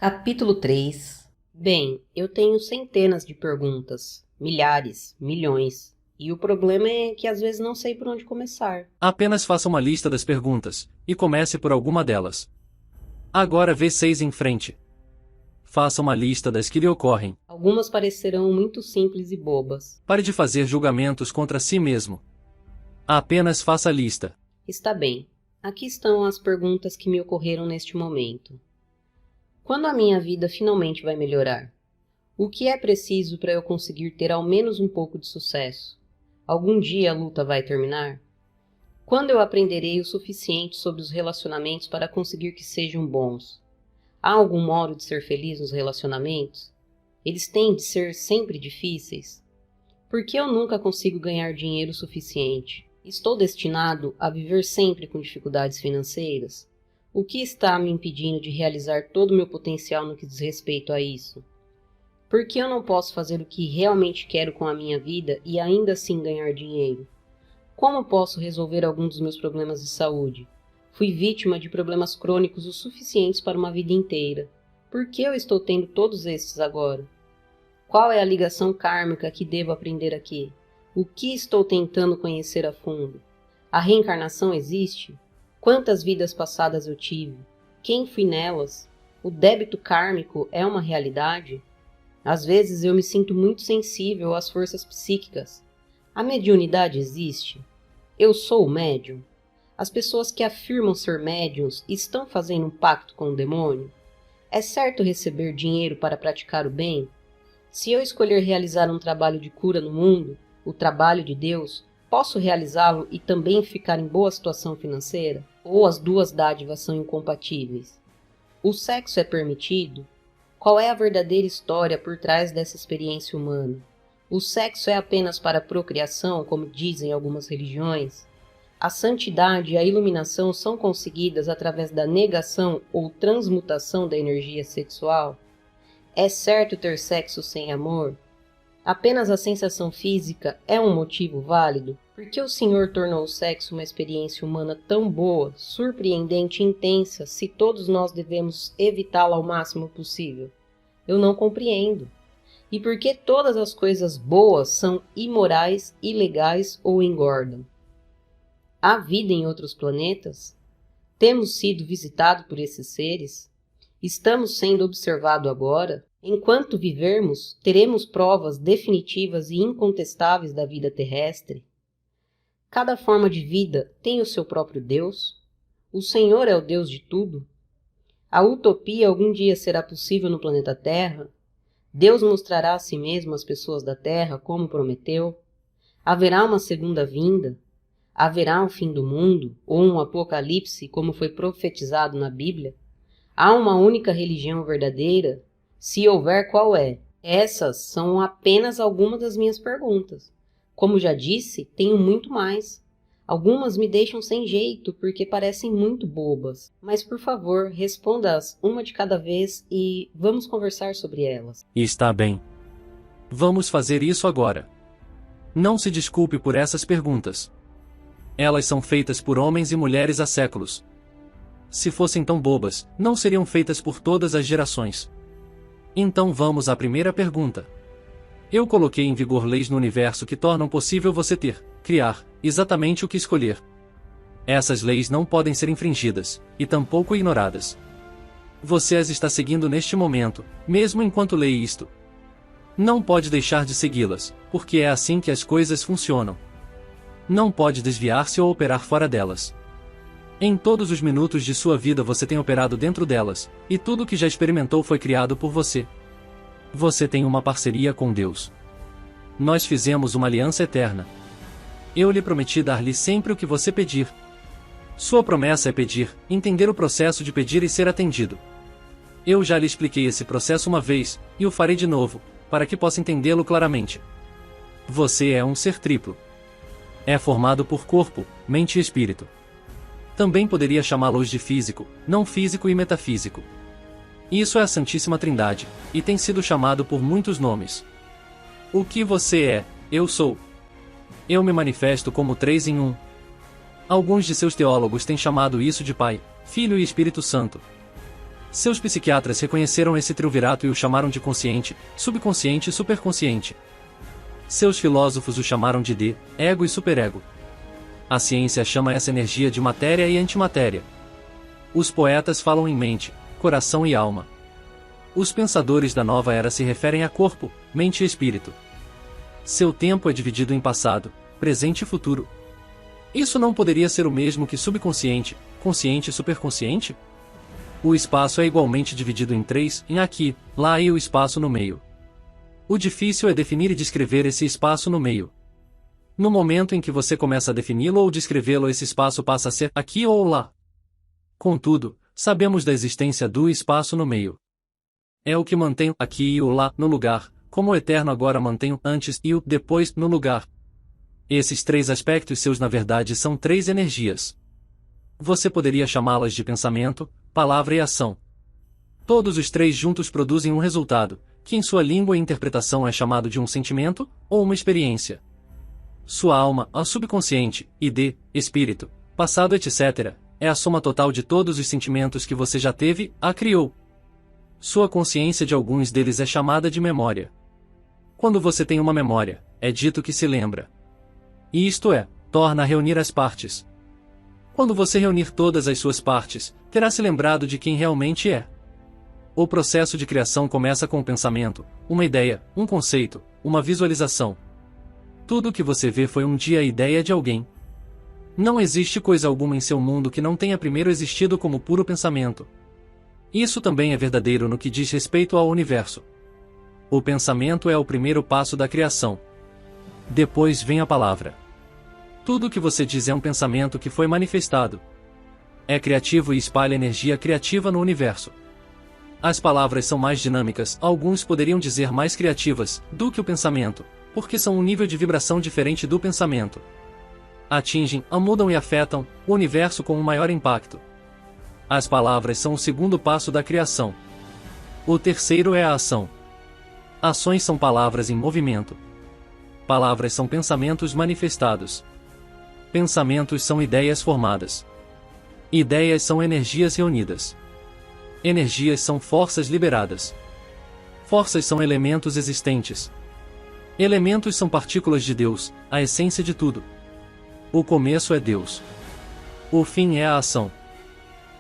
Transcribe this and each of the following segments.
Capítulo 3. Bem, eu tenho centenas de perguntas, milhares, milhões, e o problema é que às vezes não sei por onde começar. Apenas faça uma lista das perguntas, e comece por alguma delas. Agora vê 6 em frente. Faça uma lista das que lhe ocorrem. Algumas parecerão muito simples e bobas. Pare de fazer julgamentos contra si mesmo. Apenas faça a lista. Está bem, aqui estão as perguntas que me ocorreram neste momento. Quando a minha vida finalmente vai melhorar? O que é preciso para eu conseguir ter ao menos um pouco de sucesso? Algum dia a luta vai terminar? Quando eu aprenderei o suficiente sobre os relacionamentos para conseguir que sejam bons? Há algum modo de ser feliz nos relacionamentos? Eles têm de ser sempre difíceis? Por que eu nunca consigo ganhar dinheiro suficiente? Estou destinado a viver sempre com dificuldades financeiras? O que está me impedindo de realizar todo o meu potencial no que diz respeito a isso? Por que eu não posso fazer o que realmente quero com a minha vida e ainda assim ganhar dinheiro? Como posso resolver algum dos meus problemas de saúde? Fui vítima de problemas crônicos o suficientes para uma vida inteira. Por que eu estou tendo todos estes agora? Qual é a ligação kármica que devo aprender aqui? O que estou tentando conhecer a fundo? A reencarnação existe? Quantas vidas passadas eu tive? Quem fui nelas? O débito kármico é uma realidade? Às vezes eu me sinto muito sensível às forças psíquicas. A mediunidade existe? Eu sou médium? As pessoas que afirmam ser médiuns estão fazendo um pacto com o demônio? É certo receber dinheiro para praticar o bem? Se eu escolher realizar um trabalho de cura no mundo, o trabalho de Deus, posso realizá-lo e também ficar em boa situação financeira? Ou as duas dádivas são incompatíveis? O sexo é permitido? Qual é a verdadeira história por trás dessa experiência humana? O sexo é apenas para procriação, como dizem algumas religiões? A santidade e a iluminação são conseguidas através da negação ou transmutação da energia sexual? É certo ter sexo sem amor? Apenas a sensação física é um motivo válido? Por que o Senhor tornou o sexo uma experiência humana tão boa, surpreendente e intensa, se todos nós devemos evitá-la ao máximo possível? Eu não compreendo. E por que todas as coisas boas são imorais, ilegais ou engordam? Há vida em outros planetas? Temos sido visitados por esses seres? Estamos sendo observados agora? Enquanto vivermos, teremos provas definitivas e incontestáveis da vida terrestre? Cada forma de vida tem o seu próprio Deus? O Senhor é o Deus de tudo? A utopia algum dia será possível no planeta Terra? Deus mostrará a si mesmo às pessoas da Terra como prometeu? Haverá uma segunda vinda? Haverá um fim do mundo, ou um apocalipse, como foi profetizado na Bíblia? Há uma única religião verdadeira? Se houver, qual é? Essas são apenas algumas das minhas perguntas. Como já disse, tenho muito mais. Algumas me deixam sem jeito porque parecem muito bobas. Mas, por favor, responda-as uma de cada vez e vamos conversar sobre elas. Está bem. Vamos fazer isso agora. Não se desculpe por essas perguntas. Elas são feitas por homens e mulheres há séculos. Se fossem tão bobas, não seriam feitas por todas as gerações. Então vamos à primeira pergunta. Eu coloquei em vigor leis no universo que tornam possível você ter, criar, exatamente o que escolher. Essas leis não podem ser infringidas, e tampouco ignoradas. Você as está seguindo neste momento, mesmo enquanto lê isto. Não pode deixar de segui-las, porque é assim que as coisas funcionam. Não pode desviar-se ou operar fora delas. Em todos os minutos de sua vida você tem operado dentro delas, e tudo o que já experimentou foi criado por você. Você tem uma parceria com Deus. Nós fizemos uma aliança eterna. Eu lhe prometi dar-lhe sempre o que você pedir. Sua promessa é pedir, entender o processo de pedir e ser atendido. Eu já lhe expliquei esse processo uma vez, e o farei de novo, para que possa entendê-lo claramente. Você é um ser triplo. É formado por corpo, mente e espírito. Também poderia chamá-los de físico, não físico e metafísico. Isso é a Santíssima Trindade, e tem sido chamado por muitos nomes. O que você é, eu sou. Eu me manifesto como 3 em 1. Alguns de seus teólogos têm chamado isso de Pai, Filho e Espírito Santo. Seus psiquiatras reconheceram esse triunvirato e o chamaram de consciente, subconsciente e superconsciente. Seus filósofos o chamaram de D, ego e superego. A ciência chama essa energia de matéria e antimatéria. Os poetas falam em mente, coração e alma. Os pensadores da nova era se referem a corpo, mente e espírito. Seu tempo é dividido em passado, presente e futuro. Isso não poderia ser o mesmo que subconsciente, consciente e superconsciente? O espaço é igualmente dividido em três, em aqui, lá e o espaço no meio. O difícil é definir e descrever esse espaço no meio. No momento em que você começa a defini-lo ou descrevê-lo, esse espaço passa a ser aqui ou lá. Contudo, sabemos da existência do espaço no meio. É o que mantém o aqui e o lá no lugar, como o eterno agora mantém o antes e o depois no lugar. Esses três aspectos seus na verdade são três energias. Você poderia chamá-las de pensamento, palavra e ação. Todos os três juntos produzem um resultado, que em sua língua e interpretação é chamado de um sentimento, ou uma experiência. Sua alma, a subconsciente, ID, espírito, passado etc., é a soma total de todos os sentimentos que você já teve, a criou. Sua consciência de alguns deles é chamada de memória. Quando você tem uma memória, é dito que se lembra. E isto é, torna a reunir as partes. Quando você reunir todas as suas partes, terá se lembrado de quem realmente é. O processo de criação começa com um pensamento, uma ideia, um conceito, uma visualização. Tudo o que você vê foi um dia a ideia de alguém. Não existe coisa alguma em seu mundo que não tenha primeiro existido como puro pensamento. Isso também é verdadeiro no que diz respeito ao universo. O pensamento é o primeiro passo da criação. Depois vem a palavra. Tudo o que você diz é um pensamento que foi manifestado. É criativo e espalha energia criativa no universo. As palavras são mais dinâmicas, alguns poderiam dizer mais criativas, do que o pensamento, porque são um nível de vibração diferente do pensamento. Atingem, mudam e afetam o universo com um maior impacto. As palavras são o segundo passo da criação. O terceiro é a ação. Ações são palavras em movimento. Palavras são pensamentos manifestados. Pensamentos são ideias formadas. Ideias são energias reunidas. Energias são forças liberadas. Forças são elementos existentes. Elementos são partículas de Deus, a essência de tudo. O começo é Deus. O fim é a ação.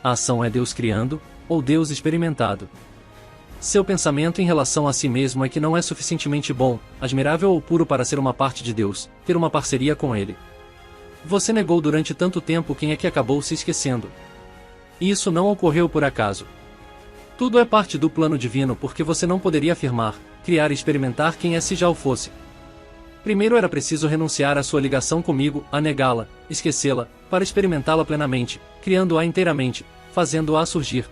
A ação é Deus criando, ou Deus experimentado. Seu pensamento em relação a si mesmo é que não é suficientemente bom, admirável ou puro para ser uma parte de Deus, ter uma parceria com Ele. Você negou durante tanto tempo quem é que acabou se esquecendo. Isso não ocorreu por acaso. Tudo é parte do plano divino porque você não poderia afirmar, criar e experimentar quem é se já o fosse. Primeiro era preciso renunciar à sua ligação comigo, a negá-la, esquecê-la, para experimentá-la plenamente, criando-a inteiramente, fazendo-a surgir.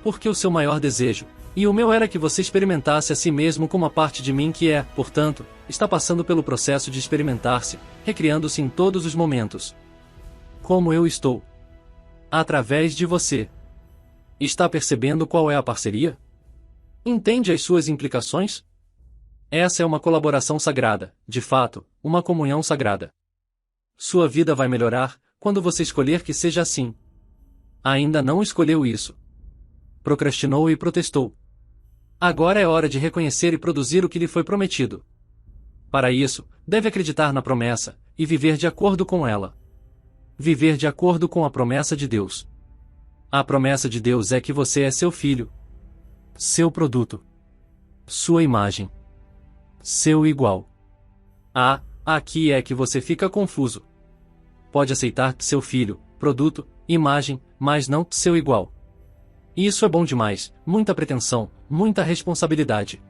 Porque o seu maior desejo, e o meu era que você experimentasse a si mesmo como a parte de mim que é, portanto, está passando pelo processo de experimentar-se, recriando-se em todos os momentos. Como eu estou. Através de você. Está percebendo qual é a parceria? Entende as suas implicações? Essa é uma colaboração sagrada, de fato, uma comunhão sagrada. Sua vida vai melhorar, quando você escolher que seja assim. Ainda não escolheu isso. Procrastinou e protestou. Agora é hora de reconhecer e produzir o que lhe foi prometido. Para isso, deve acreditar na promessa, e viver de acordo com ela. Viver de acordo com a promessa de Deus. A promessa de Deus é que você é seu filho. Seu produto. Sua imagem. Seu igual. Aqui é que você fica confuso. Pode aceitar seu filho, produto, imagem, mas não seu igual. Isso é bom demais, muita pretensão, muita responsabilidade.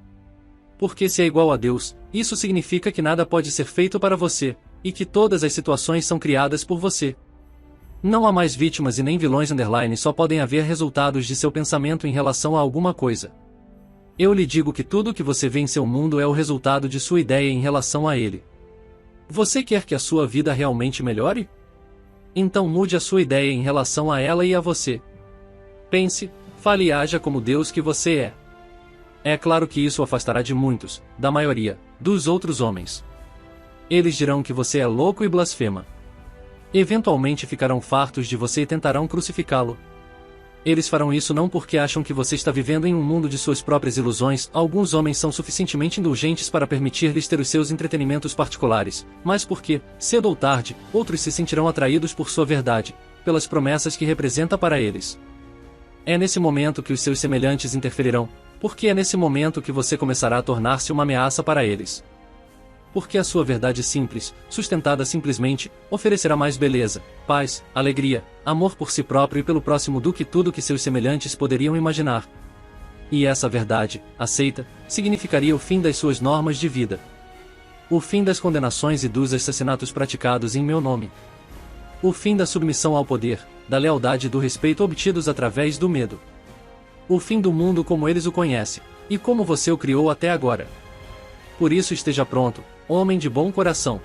Porque se é igual a Deus, isso significa que nada pode ser feito para você, e que todas as situações são criadas por você. Não há mais vítimas e nem vilões só podem haver resultados de seu pensamento em relação a alguma coisa. Eu lhe digo que tudo o que você vê em seu mundo é o resultado de sua ideia em relação a ele. Você quer que a sua vida realmente melhore? Então mude a sua ideia em relação a ela e a você. Pense, fale e haja como Deus que você é. É claro que isso o afastará de muitos, da maioria, dos outros homens. Eles dirão que você é louco e blasfema. Eventualmente ficarão fartos de você e tentarão crucificá-lo. Eles farão isso não porque acham que você está vivendo em um mundo de suas próprias ilusões. Alguns homens são suficientemente indulgentes para permitir-lhes ter os seus entretenimentos particulares, mas porque, cedo ou tarde, outros se sentirão atraídos por sua verdade, pelas promessas que representa para eles. É nesse momento que os seus semelhantes interferirão, porque é nesse momento que você começará a tornar-se uma ameaça para eles. Porque a sua verdade simples, sustentada simplesmente, oferecerá mais beleza, paz, alegria, amor por si próprio e pelo próximo do que tudo que seus semelhantes poderiam imaginar. E essa verdade, aceita, significaria o fim das suas normas de vida. O fim das condenações e dos assassinatos praticados em meu nome. O fim da submissão ao poder, da lealdade e do respeito obtidos através do medo. O fim do mundo como eles o conhecem, e como você o criou até agora. Por isso esteja pronto, homem de bom coração.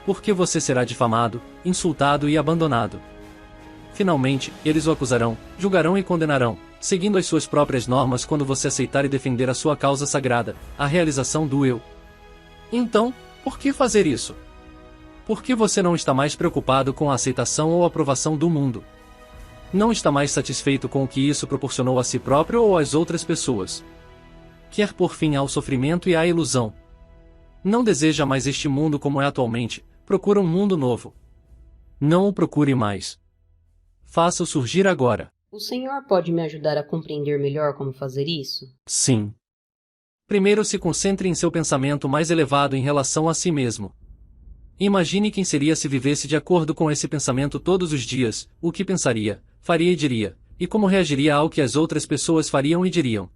Porque você será difamado, insultado e abandonado. Finalmente, eles o acusarão, julgarão e condenarão, seguindo as suas próprias normas quando você aceitar e defender a sua causa sagrada, a realização do eu. Então, por que fazer isso? Porque você não está mais preocupado com a aceitação ou aprovação do mundo. Não está mais satisfeito com o que isso proporcionou a si próprio ou às outras pessoas. Quer pôr fim ao sofrimento e à ilusão. Não deseja mais este mundo como é atualmente, procura um mundo novo. Não o procure mais. Faça-o surgir agora. O Senhor pode me ajudar a compreender melhor como fazer isso? Sim. Primeiro se concentre em seu pensamento mais elevado em relação a si mesmo. Imagine quem seria se vivesse de acordo com esse pensamento todos os dias, o que pensaria, faria e diria, e como reagiria ao que as outras pessoas fariam e diriam.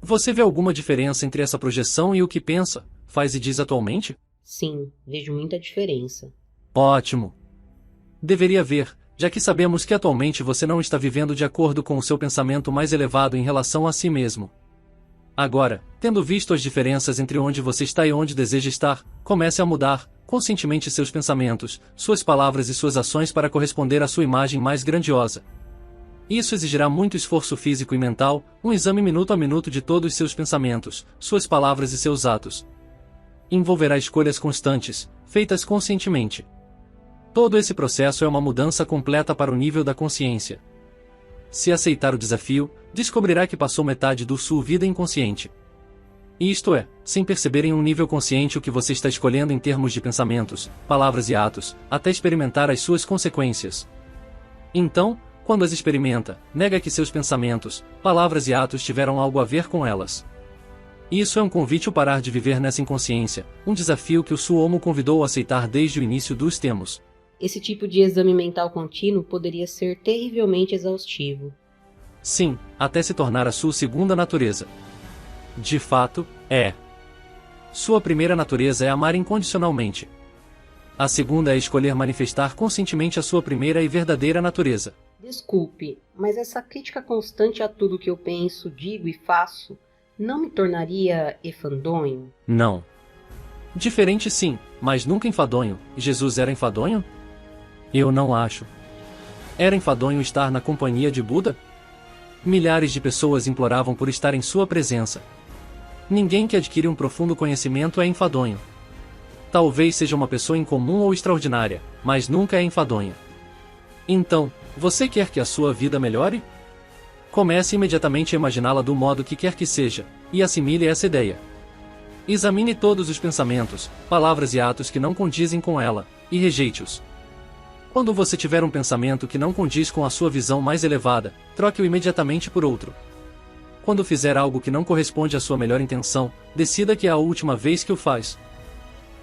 Você vê alguma diferença entre essa projeção e o que pensa, faz e diz atualmente? Sim, vejo muita diferença. Ótimo. Deveria ver, já que sabemos que atualmente você não está vivendo de acordo com o seu pensamento mais elevado em relação a si mesmo. Agora, tendo visto as diferenças entre onde você está e onde deseja estar, comece a mudar, conscientemente seus pensamentos, suas palavras e suas ações para corresponder à sua imagem mais grandiosa. Isso exigirá muito esforço físico e mental, um exame minuto a minuto de todos seus pensamentos, suas palavras e seus atos. Envolverá escolhas constantes, feitas conscientemente. Todo esse processo é uma mudança completa para o nível da consciência. Se aceitar o desafio, descobrirá que passou metade da sua vida inconsciente. Isto é, sem perceber em um nível consciente o que você está escolhendo em termos de pensamentos, palavras e atos, até experimentar as suas consequências. Então, quando as experimenta, nega que seus pensamentos, palavras e atos tiveram algo a ver com elas. Isso é um convite ao parar de viver nessa inconsciência, um desafio que o Suomo convidou a aceitar desde o início dos tempos. Esse tipo de exame mental contínuo poderia ser terrivelmente exaustivo. Sim, até se tornar a sua segunda natureza. De fato, é. Sua primeira natureza é amar incondicionalmente. A segunda é escolher manifestar conscientemente a sua primeira e verdadeira natureza. Desculpe, mas essa crítica constante a tudo que eu penso, digo e faço não me tornaria enfadonho? Não. Diferente sim, mas nunca enfadonho. Jesus era enfadonho? Eu não acho. Era enfadonho estar na companhia de Buda? Milhares de pessoas imploravam por estar em sua presença. Ninguém que adquire um profundo conhecimento é enfadonho. Talvez seja uma pessoa incomum ou extraordinária, mas nunca é enfadonha. Então, você quer que a sua vida melhore? Comece imediatamente a imaginá-la do modo que quer que seja, e assimile essa ideia. Examine todos os pensamentos, palavras e atos que não condizem com ela, e rejeite-os. Quando você tiver um pensamento que não condiz com a sua visão mais elevada, troque-o imediatamente por outro. Quando fizer algo que não corresponde à sua melhor intenção, decida que é a última vez que o faz.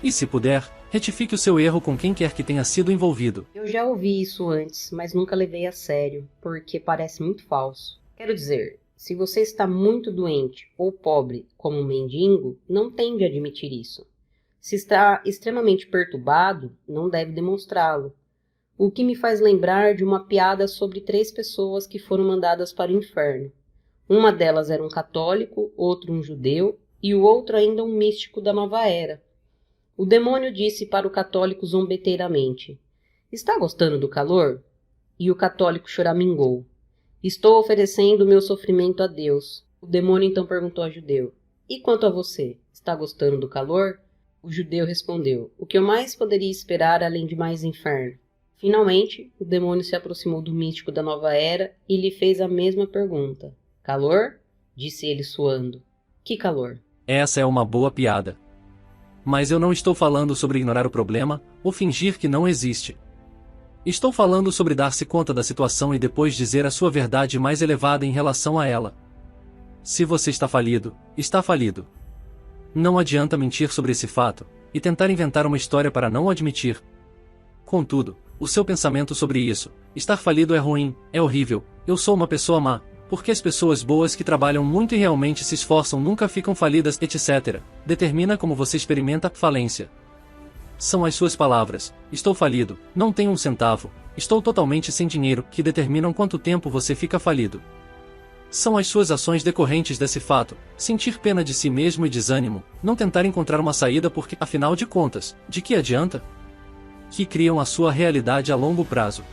E se puder, retifique o seu erro com quem quer que tenha sido envolvido. Eu já ouvi isso antes, mas nunca levei a sério, porque parece muito falso. Quero dizer, se você está muito doente ou pobre, como um mendigo, não tende a admitir isso. Se está extremamente perturbado, não deve demonstrá-lo. O que me faz lembrar de uma piada sobre 3 pessoas que foram mandadas para o inferno. Uma delas era um católico, outro um judeu e o outro ainda um místico da nova era. O demônio disse para o católico zombeteiramente: "Está gostando do calor?" E o católico choramingou: "Estou oferecendo o meu sofrimento a Deus." O demônio então perguntou ao judeu: "E quanto a você, está gostando do calor?" O judeu respondeu: "O que eu mais poderia esperar além de mais inferno?" Finalmente, o demônio se aproximou do místico da nova era e lhe fez a mesma pergunta. Calor? Disse ele suando. Que calor? Essa é uma boa piada. Mas eu não estou falando sobre ignorar o problema, ou fingir que não existe. Estou falando sobre dar-se conta da situação e depois dizer a sua verdade mais elevada em relação a ela. Se você está falido, está falido. Não adianta mentir sobre esse fato, e tentar inventar uma história para não o admitir. Contudo, o seu pensamento sobre isso, estar falido é ruim, é horrível, eu sou uma pessoa má, porque as pessoas boas que trabalham muito e realmente se esforçam nunca ficam falidas, etc., determina como você experimenta falência. São as suas palavras, estou falido, não tenho um centavo, estou totalmente sem dinheiro, que determinam quanto tempo você fica falido. São as suas ações decorrentes desse fato, sentir pena de si mesmo e desânimo, não tentar encontrar uma saída porque, afinal de contas, de que adianta? Que criam a sua realidade a longo prazo.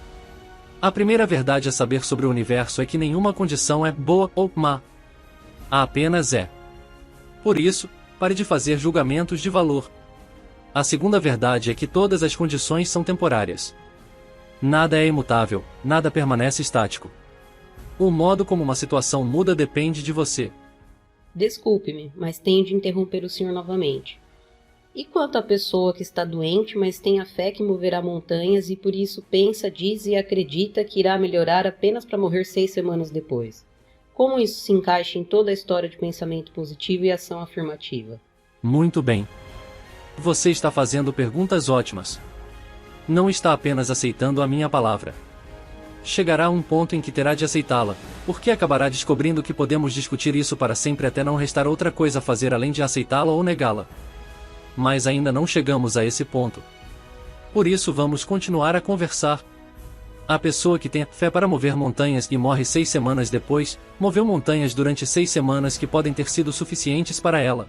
A primeira verdade a saber sobre o universo é que nenhuma condição é boa ou má. A apenas é. Por isso, pare de fazer julgamentos de valor. A segunda verdade é que todas as condições são temporárias. Nada é imutável, nada permanece estático. O modo como uma situação muda depende de você. Desculpe-me, mas tenho de interromper o senhor novamente. E quanto à pessoa que está doente, mas tem a fé que moverá montanhas e por isso pensa, diz e acredita que irá melhorar apenas para morrer 6 semanas depois? Como isso se encaixa em toda a história de pensamento positivo e ação afirmativa? Muito bem. Você está fazendo perguntas ótimas. Não está apenas aceitando a minha palavra. Chegará um ponto em que terá de aceitá-la, porque acabará descobrindo que podemos discutir isso para sempre até não restar outra coisa a fazer além de aceitá-la ou negá-la. Mas ainda não chegamos a esse ponto. Por isso vamos continuar a conversar. A pessoa que tem fé para mover montanhas e morre 6 semanas depois, moveu montanhas durante 6 semanas que podem ter sido suficientes para ela.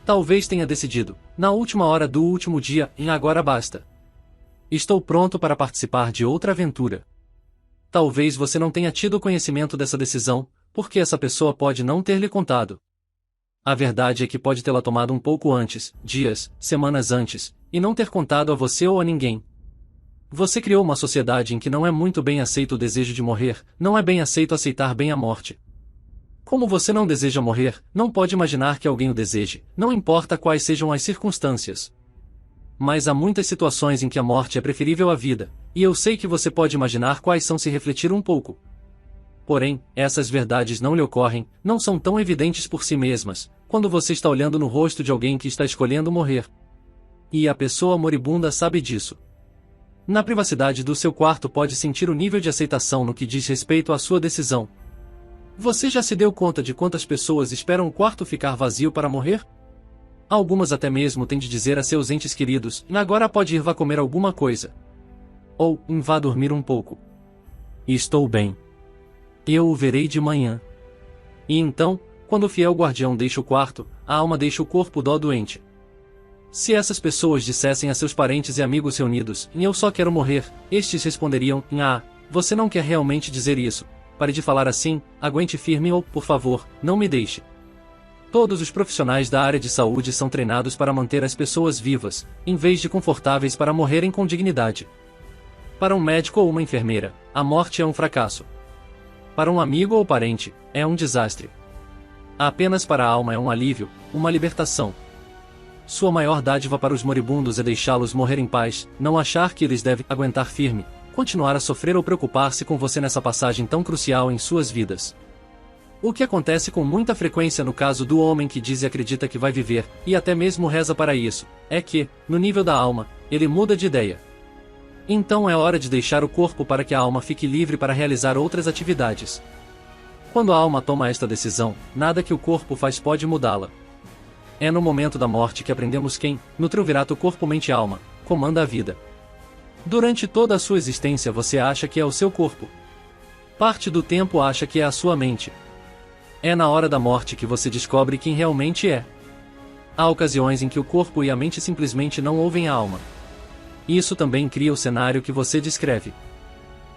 Talvez tenha decidido, na última hora do último dia, em agora basta. Estou pronto para participar de outra aventura. Talvez você não tenha tido conhecimento dessa decisão, porque essa pessoa pode não ter lhe contado. A verdade é que pode tê-la tomado um pouco antes, dias, semanas antes, e não ter contado a você ou a ninguém. Você criou uma sociedade em que não é muito bem aceito o desejo de morrer, não é bem aceito aceitar bem a morte. Como você não deseja morrer, não pode imaginar que alguém o deseje, não importa quais sejam as circunstâncias. Mas há muitas situações em que a morte é preferível à vida, e eu sei que você pode imaginar quais são se refletir um pouco. Porém, essas verdades não lhe ocorrem, não são tão evidentes por si mesmas, quando você está olhando no rosto de alguém que está escolhendo morrer. E a pessoa moribunda sabe disso. Na privacidade do seu quarto pode sentir o nível de aceitação no que diz respeito à sua decisão. Você já se deu conta de quantas pessoas esperam o quarto ficar vazio para morrer? Algumas até mesmo têm de dizer a seus entes queridos, agora pode ir vá comer alguma coisa. Ou, vá dormir um pouco. Estou bem. Eu o verei de manhã. E então, quando o fiel guardião deixa o quarto, a alma deixa o corpo do doente. Se essas pessoas dissessem a seus parentes e amigos reunidos, eu só quero morrer, estes responderiam, você não quer realmente dizer isso. Pare de falar assim, aguente firme ou, por favor, não me deixe. Todos os profissionais da área de saúde são treinados para manter as pessoas vivas, em vez de confortáveis para morrerem com dignidade. Para um médico ou uma enfermeira, a morte é um fracasso. Para um amigo ou parente, é um desastre. Apenas para a alma é um alívio, uma libertação. Sua maior dádiva para os moribundos é deixá-los morrer em paz, não achar que eles devem aguentar firme, continuar a sofrer ou preocupar-se com você nessa passagem tão crucial em suas vidas. O que acontece com muita frequência no caso do homem que diz e acredita que vai viver, e até mesmo reza para isso, é que, no nível da alma, ele muda de ideia. Então é hora de deixar o corpo para que a alma fique livre para realizar outras atividades. Quando a alma toma esta decisão, nada que o corpo faz pode mudá-la. É no momento da morte que aprendemos quem, no triunvirato corpo-mente-alma, comanda a vida. Durante toda a sua existência você acha que é o seu corpo. Parte do tempo acha que é a sua mente. É na hora da morte que você descobre quem realmente é. Há ocasiões em que o corpo e a mente simplesmente não ouvem a alma. Isso também cria o cenário que você descreve.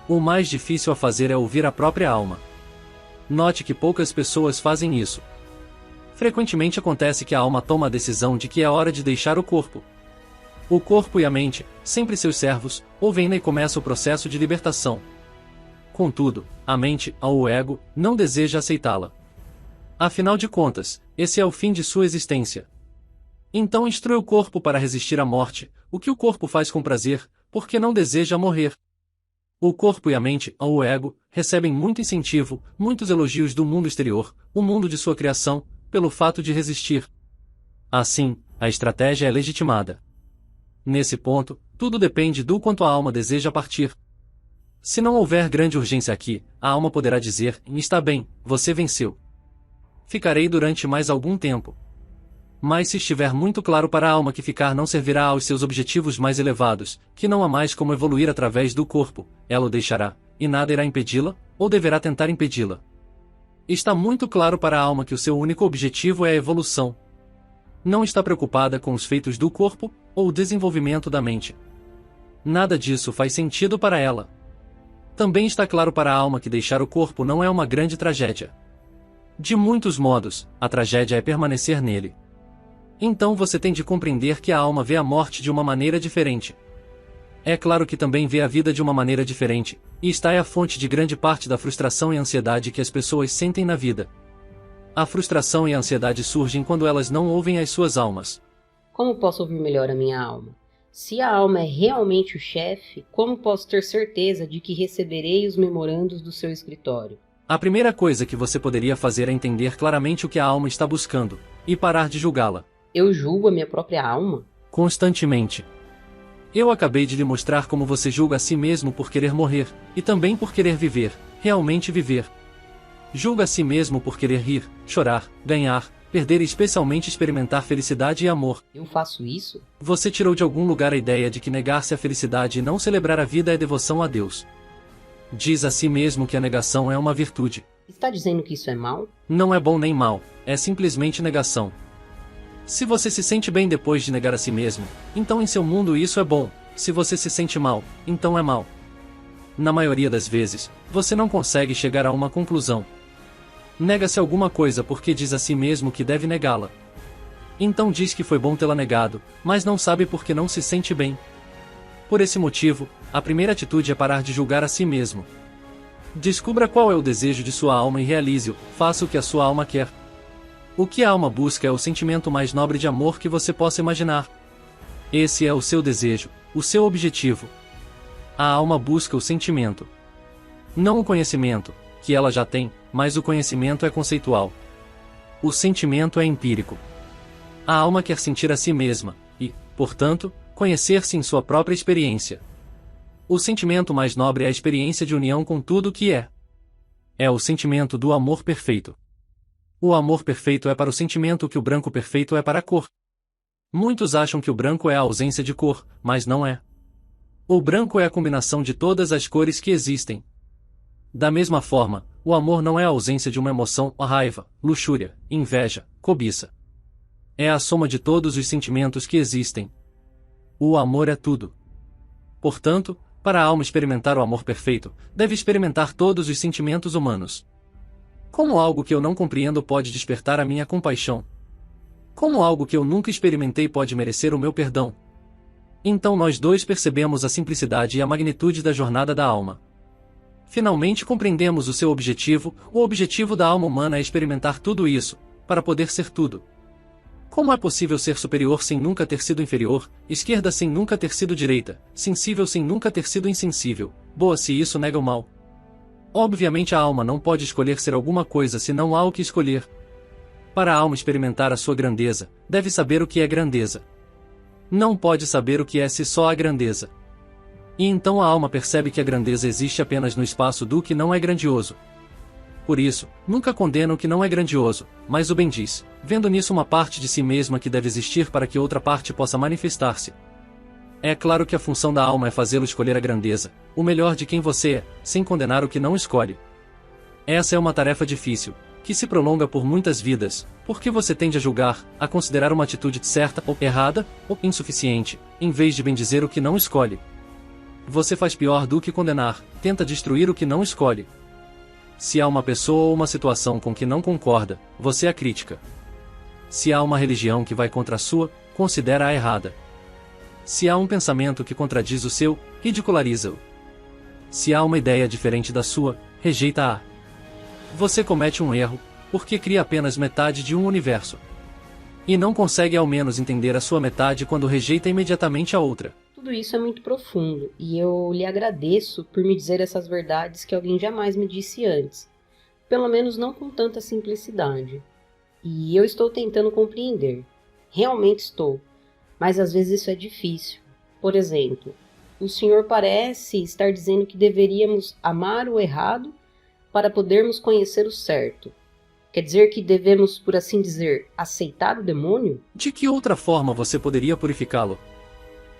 O mais difícil a fazer é ouvir a própria alma. Note que poucas pessoas fazem isso. Frequentemente acontece que a alma toma a decisão de que é hora de deixar o corpo. O corpo e a mente, sempre seus servos, ouvem e começa o processo de libertação. Contudo, a mente, ou o ego, não deseja aceitá-la. Afinal de contas, esse é o fim de sua existência. Então instrui o corpo para resistir à morte, o que o corpo faz com prazer, porque não deseja morrer. O corpo e a mente, ou o ego, recebem muito incentivo, muitos elogios do mundo exterior, o mundo de sua criação, pelo fato de resistir. Assim, a estratégia é legitimada. Nesse ponto, tudo depende do quanto a alma deseja partir. Se não houver grande urgência aqui, a alma poderá dizer: está bem, você venceu. Ficarei durante mais algum tempo. Mas se estiver muito claro para a alma que ficar não servirá aos seus objetivos mais elevados, que não há mais como evoluir através do corpo, ela o deixará, e nada irá impedi-la, ou deverá tentar impedi-la. Está muito claro para a alma que o seu único objetivo é a evolução. Não está preocupada com os feitos do corpo, ou o desenvolvimento da mente. Nada disso faz sentido para ela. Também está claro para a alma que deixar o corpo não é uma grande tragédia. De muitos modos, a tragédia é permanecer nele. Então você tem de compreender que a alma vê a morte de uma maneira diferente. É claro que também vê a vida de uma maneira diferente, e esta é a fonte de grande parte da frustração e ansiedade que as pessoas sentem na vida. A frustração e a ansiedade surgem quando elas não ouvem as suas almas. Como posso ouvir melhor a minha alma? Se a alma é realmente o chefe, como posso ter certeza de que receberei os memorandos do seu escritório? A primeira coisa que você poderia fazer é entender claramente o que a alma está buscando, e parar de julgá-la. Eu julgo a minha própria alma? Constantemente. Eu acabei de lhe mostrar como você julga a si mesmo por querer morrer, e também por querer viver, realmente viver. Julga a si mesmo por querer rir, chorar, ganhar, perder e especialmente experimentar felicidade e amor. Eu faço isso? Você tirou de algum lugar a ideia de que negar-se à felicidade e não celebrar a vida é devoção a Deus. Diz a si mesmo que a negação é uma virtude. Está dizendo que isso é mal? Não é bom nem mal, é simplesmente negação. Se você se sente bem depois de negar a si mesmo, então em seu mundo isso é bom. Se você se sente mal, então é mal. Na maioria das vezes, você não consegue chegar a uma conclusão. Nega-se alguma coisa porque diz a si mesmo que deve negá-la. Então diz que foi bom tê-la negado, mas não sabe por que não se sente bem. Por esse motivo, a primeira atitude é parar de julgar a si mesmo. Descubra qual é o desejo de sua alma e realize-o, faça o que a sua alma quer. O que a alma busca é o sentimento mais nobre de amor que você possa imaginar. Esse é o seu desejo, o seu objetivo. A alma busca o sentimento. Não o conhecimento, que ela já tem, mas o conhecimento é conceitual. O sentimento é empírico. A alma quer sentir a si mesma, e, portanto, conhecer-se em sua própria experiência. O sentimento mais nobre é a experiência de união com tudo o que é. É o sentimento do amor perfeito. O amor perfeito é para o sentimento o que o branco perfeito é para a cor. Muitos acham que o branco é a ausência de cor, mas não é. O branco é a combinação de todas as cores que existem. Da mesma forma, o amor não é a ausência de uma emoção, a raiva, luxúria, inveja, cobiça. É a soma de todos os sentimentos que existem. O amor é tudo. Portanto, para a alma experimentar o amor perfeito, deve experimentar todos os sentimentos humanos. Como algo que eu não compreendo pode despertar a minha compaixão? Como algo que eu nunca experimentei pode merecer o meu perdão? Então nós dois percebemos a simplicidade e a magnitude da jornada da alma. Finalmente compreendemos o seu objetivo, o objetivo da alma humana é experimentar tudo isso, para poder ser tudo. Como é possível ser superior sem nunca ter sido inferior, esquerda sem nunca ter sido direita, sensível sem nunca ter sido insensível, boa se isso nega o mal? Obviamente a alma não pode escolher ser alguma coisa se não há o que escolher. Para a alma experimentar a sua grandeza, deve saber o que é grandeza. Não pode saber o que é se só há grandeza. E então a alma percebe que a grandeza existe apenas no espaço do que não é grandioso. Por isso, nunca condena o que não é grandioso, mas o bendiz, vendo nisso uma parte de si mesma que deve existir para que outra parte possa manifestar-se. É claro que a função da alma é fazê-lo escolher a grandeza, o melhor de quem você é, sem condenar o que não escolhe. Essa é uma tarefa difícil, que se prolonga por muitas vidas, porque você tende a julgar, a considerar uma atitude certa ou errada, ou insuficiente, em vez de bendizer o que não escolhe. Você faz pior do que condenar, tenta destruir o que não escolhe. Se há uma pessoa ou uma situação com que não concorda, você a critica. Se há uma religião que vai contra a sua, considera-a errada. Se há um pensamento que contradiz o seu, ridiculariza-o. Se há uma ideia diferente da sua, rejeita-a. Você comete um erro, porque cria apenas metade de um universo. E não consegue ao menos entender a sua metade quando rejeita imediatamente a outra. Tudo isso é muito profundo, e eu lhe agradeço por me dizer essas verdades que alguém jamais me disse antes. Pelo menos não com tanta simplicidade. E eu estou tentando compreender. Realmente estou. Mas às vezes isso é difícil. Por exemplo, o senhor parece estar dizendo que deveríamos amar o errado para podermos conhecer o certo. Quer dizer que devemos, por assim dizer, aceitar o demônio? De que outra forma você poderia purificá-lo?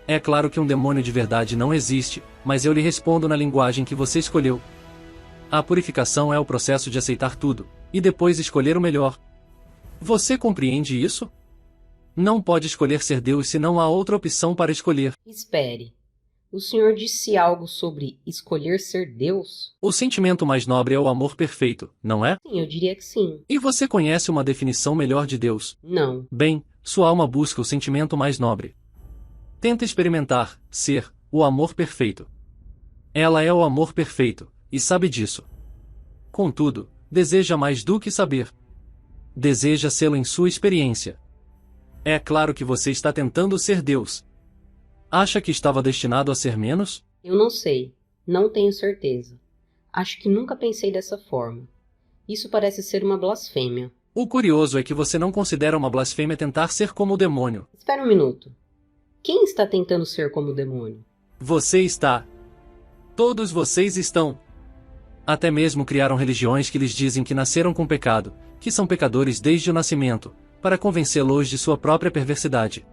É claro que um demônio de verdade não existe, mas eu lhe respondo na linguagem que você escolheu. A purificação é o processo de aceitar tudo, e depois escolher o melhor. Você compreende isso? Não pode escolher ser Deus se não há outra opção para escolher. Espere. O senhor disse algo sobre escolher ser Deus? O sentimento mais nobre é o amor perfeito, não é? Sim, eu diria que sim. E você conhece uma definição melhor de Deus? Não. Bem, sua alma busca o sentimento mais nobre. Tenta experimentar, ser, o amor perfeito. Ela é o amor perfeito, e sabe disso. Contudo, deseja mais do que saber. Deseja sê-lo em sua experiência. É claro que você está tentando ser Deus. Acha que estava destinado a ser menos? Eu não sei. Não tenho certeza. Acho que nunca pensei dessa forma. Isso parece ser uma blasfêmia. O curioso é que você não considera uma blasfêmia tentar ser como o demônio. Espera um minuto. Quem está tentando ser como o demônio? Você está. Todos vocês estão. Até mesmo criaram religiões que lhes dizem que nasceram com pecado, que são pecadores desde o nascimento, para convencê-los de sua própria perversidade.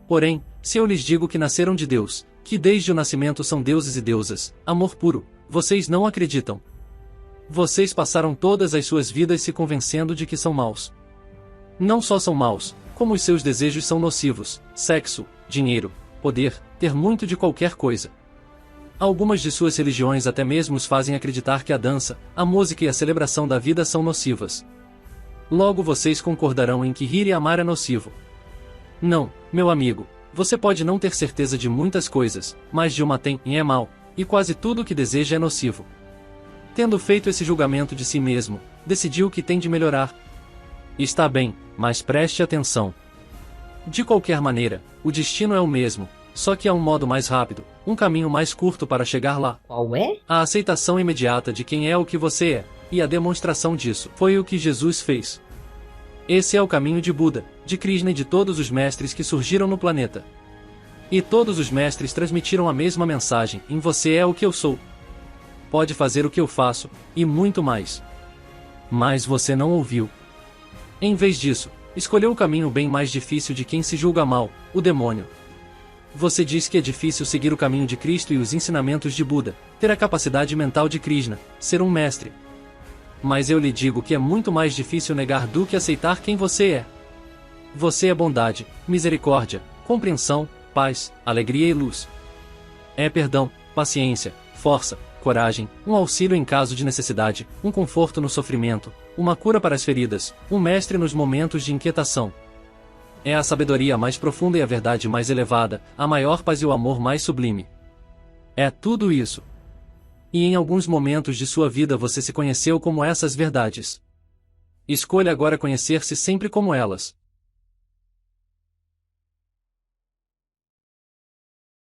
Porém, se eu lhes digo que nasceram de Deus, que desde o nascimento são deuses e deusas, amor puro, vocês não acreditam. Vocês passaram todas as suas vidas se convencendo de que são maus. Não só são maus, como os seus desejos são nocivos: sexo, dinheiro, poder, ter muito de qualquer coisa. Algumas de suas religiões até mesmo os fazem acreditar que a dança, a música e a celebração da vida são nocivas. Logo vocês concordarão em que rir e amar é nocivo. Não, meu amigo, você pode não ter certeza de muitas coisas, mas de uma tem e é mal, e quase tudo o que deseja é nocivo. Tendo feito esse julgamento de si mesmo, decidiu que tem de melhorar. Está bem, mas preste atenção. De qualquer maneira, o destino é o mesmo, só que há um modo mais rápido, um caminho mais curto para chegar lá. Qual é? A aceitação imediata de quem é o que você é, e a demonstração disso foi o que Jesus fez. Esse é o caminho de Buda, de Krishna e de todos os mestres que surgiram no planeta. E todos os mestres transmitiram a mesma mensagem: em você é o que eu sou. Pode fazer o que eu faço, e muito mais. Mas você não ouviu. Em vez disso, escolheu o caminho bem mais difícil de quem se julga mal, o demônio. Você diz que é difícil seguir o caminho de Cristo e os ensinamentos de Buda, ter a capacidade mental de Krishna, ser um mestre. Mas eu lhe digo que é muito mais difícil negar do que aceitar quem você é. Você é bondade, misericórdia, compreensão, paz, alegria e luz. É perdão, paciência, força, coragem, um auxílio em caso de necessidade, um conforto no sofrimento, uma cura para as feridas, um mestre nos momentos de inquietação. É a sabedoria mais profunda e a verdade mais elevada, a maior paz e o amor mais sublime. É tudo isso. E em alguns momentos de sua vida você se conheceu como essas verdades. Escolha agora conhecer-se sempre como elas.